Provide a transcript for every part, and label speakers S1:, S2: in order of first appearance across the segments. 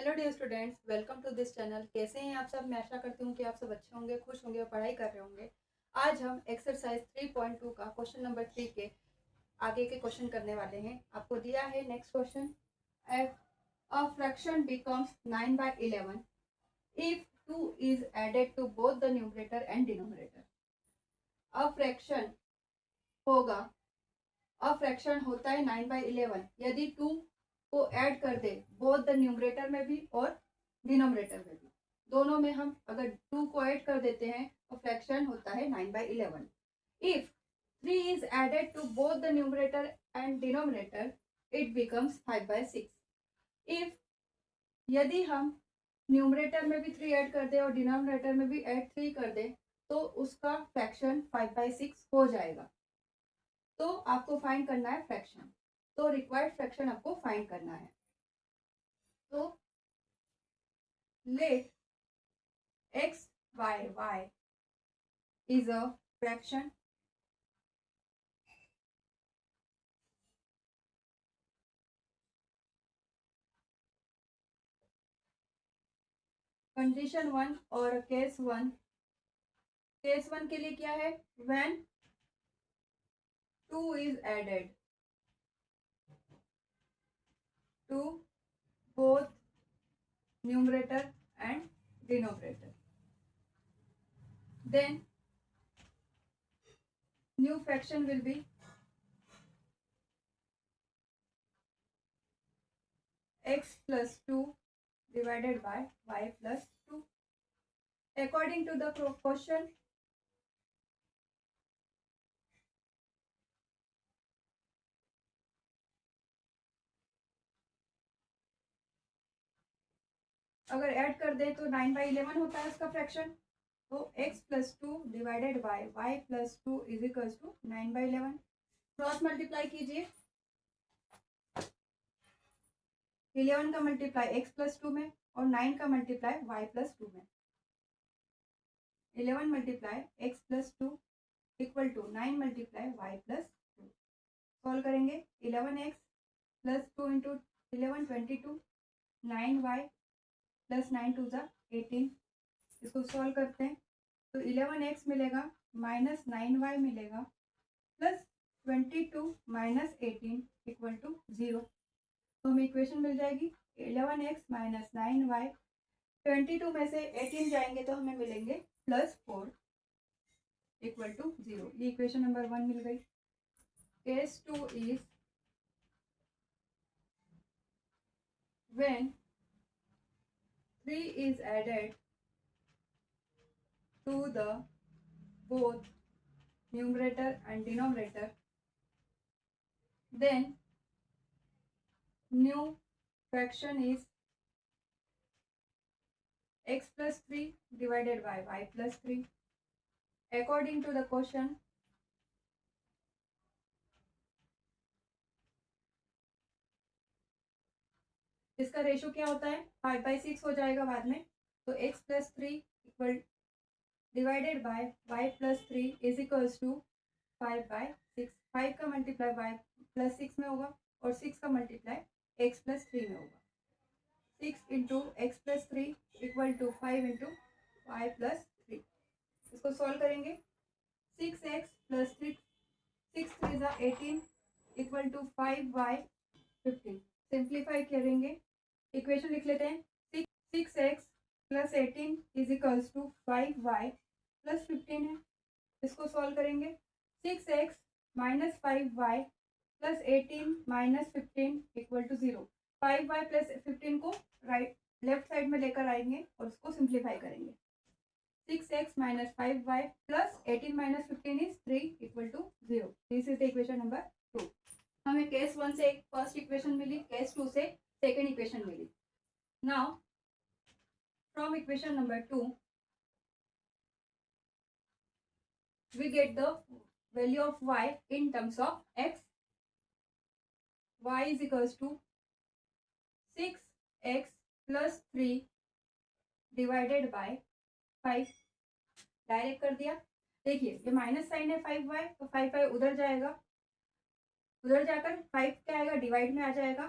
S1: Hello dear students, welcome to this channel. कैसे हैं आप सब? मैं आशा करती हूँ कि आप सब अच्छे होंगे, खुश होंगे और पढ़ाई कर रहे होंगे। आज हम एक्सरसाइज 3.2 का क्वेश्चन नंबर 3 के आगे के क्वेश्चन करने वाले हैं। आपको दिया है next question, a fraction becomes 9/11 if 2 is added to both the numerator and denominator. A fraction होगा, अ फ्रैक्शन होता है 9/11 यदि 2 को ऐड कर दे बोथ द न्यूमरेटर में भी और डिनोमिनेटर में भी। दोनों में हम अगर 2 को ऐड कर देते हैं तो फ्रैक्शन होता है 9/11। If 3 is added to both the numerator and denominator it becomes 5/6। If यदि हम न्यूमरेटर में भी 3 ऐड कर दे और डिनोमिनेटर में भी ऐड 3 कर दे तो उसका फ्रैक्शन 5/6 हो जाएगा। तो आपको फाइंड करना है फ्रैक्शन। तो रिक्वायर्ड फ्रैक्शन आपको फाइंड करना है। तो let x by y is a fraction condition 1 और केस 1। केस 1 के लिए क्या है? When 2 is added to both numerator and denominator, then new fraction will be x plus 2 divided by y plus 2 according to the question। अगर add कर दे तो 9/11 होता है उसका फ्रैक्शन। तो x plus 2 divided by y plus 2 is equals to 9/11। Cross multiply कीजिए। 11 का multiply x plus 2 में और 9 का मल्टीप्लाई y plus 2 में। 11 multiply x plus 2 equal to 9 multiply y plus 2। Solve करेंगे। 11x plus 2 into 11 22, 9y plus 9 to ज़ा 18। इसको solve करते हैं तो 11x मिलेगा माइनस 9y मिलेगा प्लस 22 माइनस 18 इक्वल टू 0। तो हमें इक्वेशन मिल जाएगी 11x माइनस 9y। 22 में से 18 जाएंगे तो हमें मिलेंगे +4 इक्वल टू 0। ये इक्वेशन नंबर 1 मिल गई। Case 2 is when 3 is added to the both numerator and denominator, then new fraction is x plus 3 divided by y plus 3 according to the question। इसका ratio क्या होता है? 5/6 हो जाएगा बाद में। तो x plus 3 equal divided by y plus 3 is equals to 5/6। 5 का मल्टीप्लाई y plus 6 में होगा और 6 का मल्टीप्लाई x plus 3 में होगा। 6 into x plus 3 equal to 5 into y plus 3। इसको सॉल्व करेंगे। 6x plus 6 6 3 ज़ा 18 इक्वल टू 5y 15। सिंप्लीफाई करेंगे, इक्वेशन लिख लेते हैं। 6x plus 18 is equals to 5y plus 15 है। इसको सॉल्व करेंगे। 6x minus 5y plus 18 minus 15 equal to 0। 5y plus 15 को राइट लेफ्ट साइड में लेकर आएंगे और उसको सिंप्लीफाई करेंगे। 6x minus 5y plus 18 minus 15 is 3 equal to 0। This is the equation number 2। हमें केस 1 से फर्स्ट इक्वेशन मिली, केस 2 से सेकेंड इक्वेशन मिली। Now from equation number 2 we get the value of y in terms of x। y is equals to 6x plus 3 divided by 5। Direct कर दिया। देखिए ये minus sign है 5y, तो 5y उधर जाएगा, उधर जाकर 5 क्या आएगा? डिवाइड में आ जाएगा।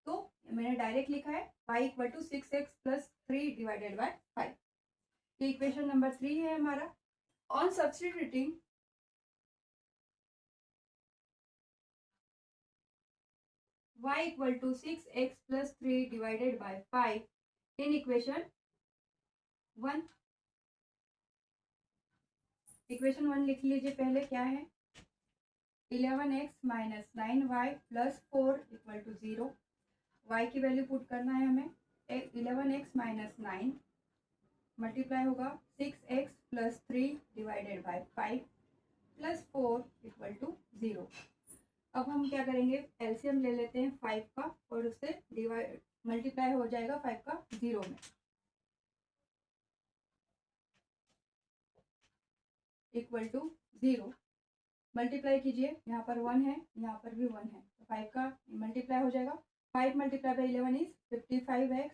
S1: तो मैंने डायरेक्ट लिखा है y equal to 6x plus 3 divided by 5। ये इक्वेशन नंबर 3 है हमारा। On substituting y equal to 6x plus 3 divided by 5 in equation 1। Equation 1 लिख लीजिए पहले। क्या है? 11x minus 9y plus 4 equal to 0। y की वैल्यू पुट करना है हमें। 11x माइनस 9 मल्टीप्लाई होगा 6x plus 3 divided by 5 plus 4 equal to 0। अब हम क्या करेंगे, एलसीएम ले लेते हैं 5 का और उससे डिवाइड मल्टीप्लाई हो जाएगा 5 का 0 में, इक्वल टू 0। मल्टीप्लाई कीजिए, यहाँ पर 1 है, यहाँ पर भी 1 है, तो 5 का मल्टीप्लाई हो जाएगा। 5 multiply by 11 is 55x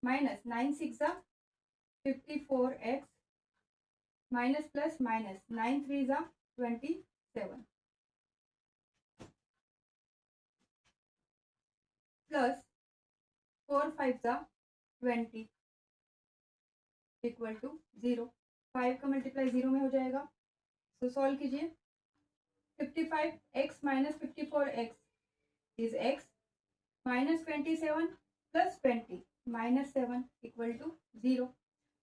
S1: minus 9 6 जा 54x माइनस प्लस माइनस 9 3 जा 27 प्लस 4 5 जा 20 इक्वल टू 0। 5 का मल्टीप्लाई 0 में हो जाएगा, तो सॉल्व कीजिए। 55x minus 54x is x minus 27 plus 20 minus 7 equal to 0।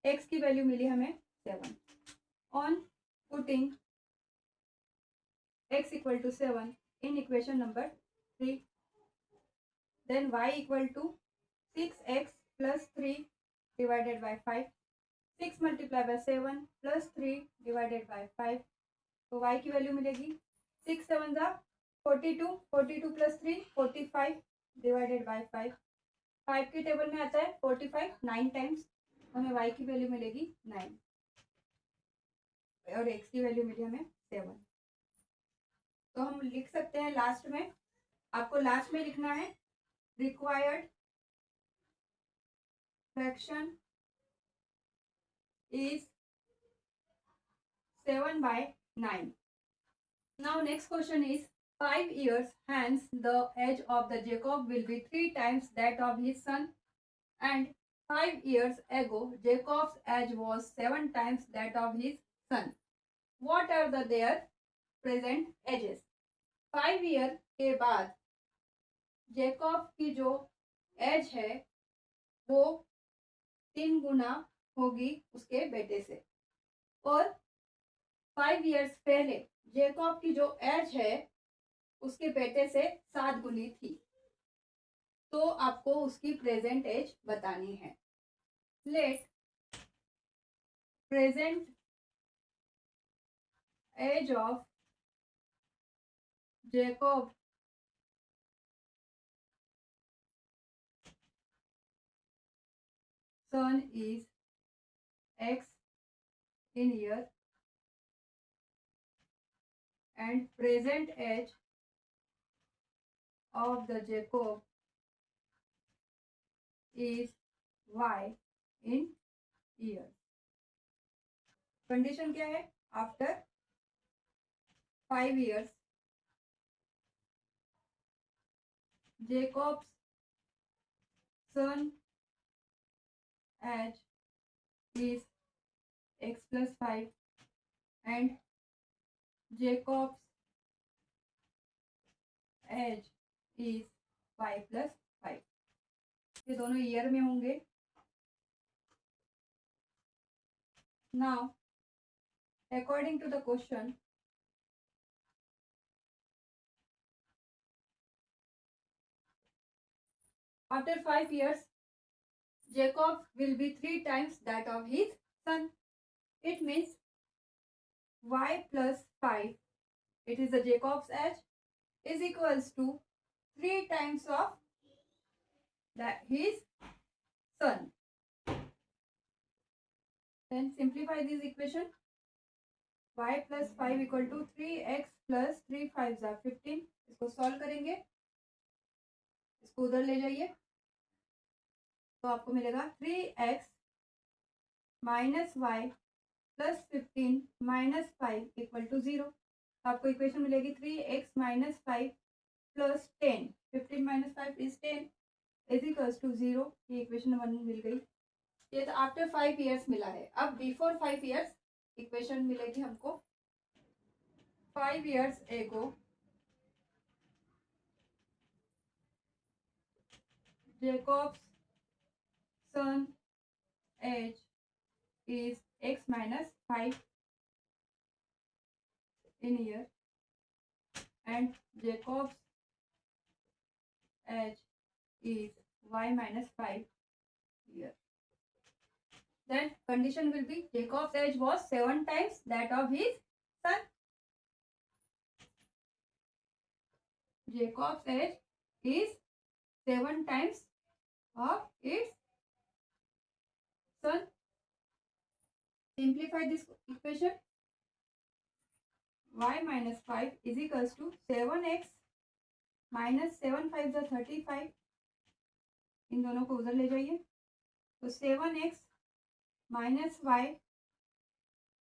S1: x की वैल्यू मिली हमें 7। On putting x equal to 7 in equation number 3, then y equal to 6x plus 3 divided by 5। 6 multiply by 7 plus 3 divided by 5, तो y की value मिलेगी 6 7 जा 42, 42 plus 3 45 divided by 5। 5 के table में आता है 45 9 टाइम्स, हमें y की वैल्यू मिलेगी 9 और x की वैल्यू मिली हमें 7। तो हम लिख सकते हैं लास्ट में, आपको लास्ट में लिखना है required fraction is 7 by 9. Now next question is 5 years hence the age of the Jacob will be 3 times that of his son, and 5 years ago Jacob's age was 7 times that of his son. What are their present ages? 5 year के बाद Jacob की जो as है वो 3 गुना होगी उसके बेटे से, और 5 इयर्स पहले जेकॉब की जो एज है उसके बेटे से 7 गुनी थी, तो आपको उसकी प्रेजेंट एज बतानी है। Let present age of Jacob son is x in year and present age of the Jacob is y in year. Condition क्या है? After 5 years Jacob's son age is x plus 5 and Jacob's age is y plus 5. ये दोनों year में होंगे। Now according to the question, after 5 years Jacob will be 3 times that of his son. It means y plus 5, it is the Jacob's age, is equals to 3 times of his son. Then simplify this equation. y plus 5 equal to 3x plus 3 5 are 15. इसको solve करेंगे, इसको उधर ले जाइए, तो आपको मिलेगा 3x minus y plus 15 minus 5 equal to 0। आपको इक्वेशन मिलेगी 3x minus 5 plus 10। 15 minus 5 is 10, is equals to 0। ये इक्वेशन नंबर 1 मिल गई। ये तो आफ्टर 5 ईयर्स मिला है। अब बिफोर 5 ईयर्स इक्वेशन मिलेगी हमको। 5 ईयर्स एगो Jacob's son age is x minus 5 in year and Jacob's age is y minus 5 year. Then condition will be Jacob's age was 7 times that of his son. Jacob's age is 7 times of its son. Simplify this equation. Y minus 5 is equals to 7x minus 7 5 the 35. इन दोनों को उधर ले जाइए तो 7x minus y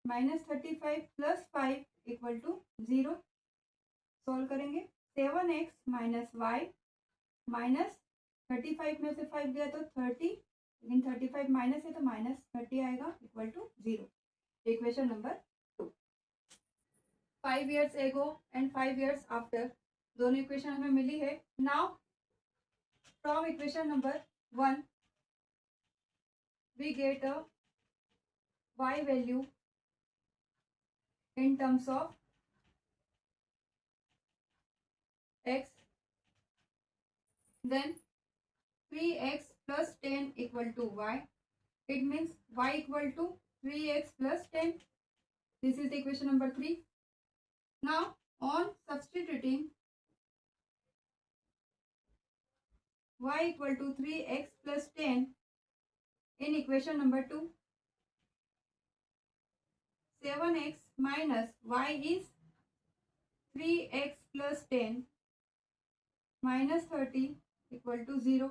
S1: minus 35 plus 5 equal to 0। Solve करेंगे 7x minus y minus 35 में से 5 गया तो 30, लेकिन 35 माइनस है तो माइनस 30 आएगा equal to 0। Equation number 2। 5 years ago and 5 years after दोनों इक्वेशन हमें मिली है। Now from equation number 1 we get a y value in terms of x, then 3x plus 10 equal to y. It means y equal to 3x plus 10. This is the equation number 3. Now on substituting y equal to 3x plus 10 in equation number 2, 7x minus y is 3x plus 10 minus 30 equal to 0।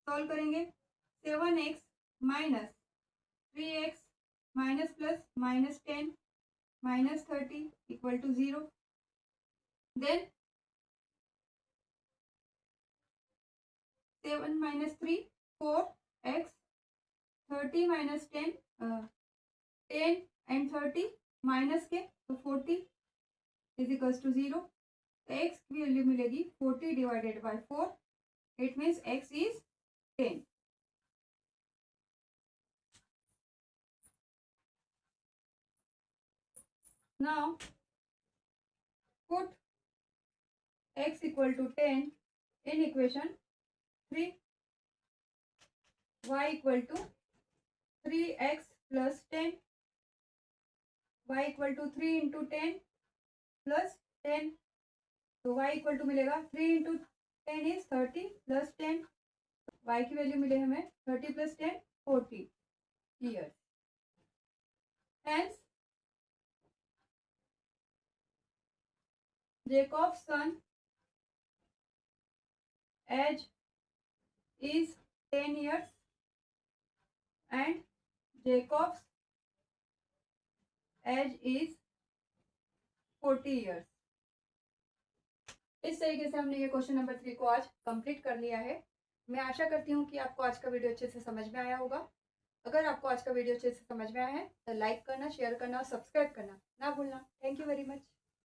S1: Solve करेंगे 7x minus 3x minus plus minus 10 minus 30 equal to 0। Then 7 minus 3 4x 30 minus 10 10 and 30 minus के तो 40 is equals to 0। तो x की value मिलेगी 40 divided by 4। It means x is 10। Now put x equal to 10 in equation 3, y equal to 3x plus 10, y equal to 3 into 10 plus 10, तो y equal to मिलेगा 3 into 10 is 30 plus 10, y की value मिले हमें 30 plus 10 40 years. Hence Jacob's son age is 10 years and Jacob's age is 40 years। इस तरीके से हमने ये क्वेश्चन नंबर 3 को आज कंप्लीट कर लिया है। मैं आशा करती हूँ कि आपको आज का वीडियो अच्छे से समझ में आया होगा। अगर आपको आज का वीडियो अच्छे से समझ में आया है तो लाइक करना, शेयर करना और सब्सक्राइब करना ना भूलना। Thank you very much.